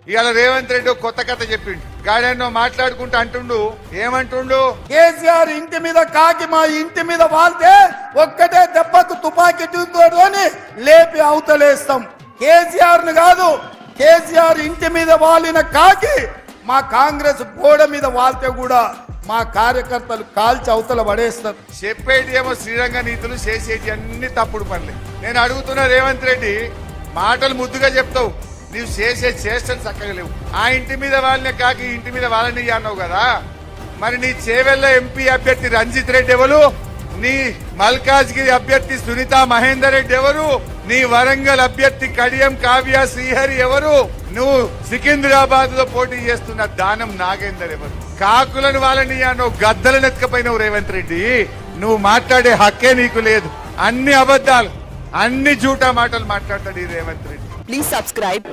ఇవాళ రేవంత్ రెడ్డి ఒక కొత్త కథ చెప్పిండు. గాడెన్నో మాట్లాడుకుంటూ అంటుండు, ఏమంటుండు, కేసీఆర్ ఇంటి మీద కాకి మా ఇంటి మీద వాళ్తే ఒక్కటే దెబ్బకు తుపాకీ తోని లేపి అవతలేస్తాం. కేసీఆర్ ను కాదు, కేసీఆర్ ఇంటి మీద వాలిన కాకి మా కాంగ్రెస్ గోడ మీద వాళ్తే కూడా మా కార్యకర్తలు కాల్చి అవతల పడేస్తారు. చెప్పేటి ఏమో శ్రీరంగ నీతులు, చేసేటి అన్ని తప్పుడు పనులే. నేను అడుగుతున్నా రేవంత్ రెడ్డి, మాటలు ముద్దుగా చెప్తావు, నీవు చేసే చేష్టలు చక్కగా లేవు. ఆ ఇంటి మీద వాళ్ళనే కాకి ఇంటి మీద వాళ్ళని అన్నావు కదా, మరి నీ చేవెళ్ళ ఎంపీ అభ్యర్థి రంజిత్ రెడ్డి ఎవరు? నీ మల్కాజ్గిరి అభ్యర్థి సునీత మహేందర్ రెడ్డి ఎవరు? నీ వరంగల్ అభ్యర్థి కడియం కావ్య శ్రీహరి ఎవరు? నువ్వు సికింద్రాబాద్ లో పోటీ చేస్తున్న దానం నాగేందర్ ఎవరు? కాకులను వాళ్ళని అన్నావు, గద్దలను ఎత్తుకపోయినావు రేవంత్ రెడ్డి. నువ్వు మాట్లాడే హక్కే నీకు లేదు. అన్ని అబద్ధాలు, అన్ని జూటా మాటలు మాట్లాడతాడు ఈ రేవంత్ రెడ్డి. Please subscribe.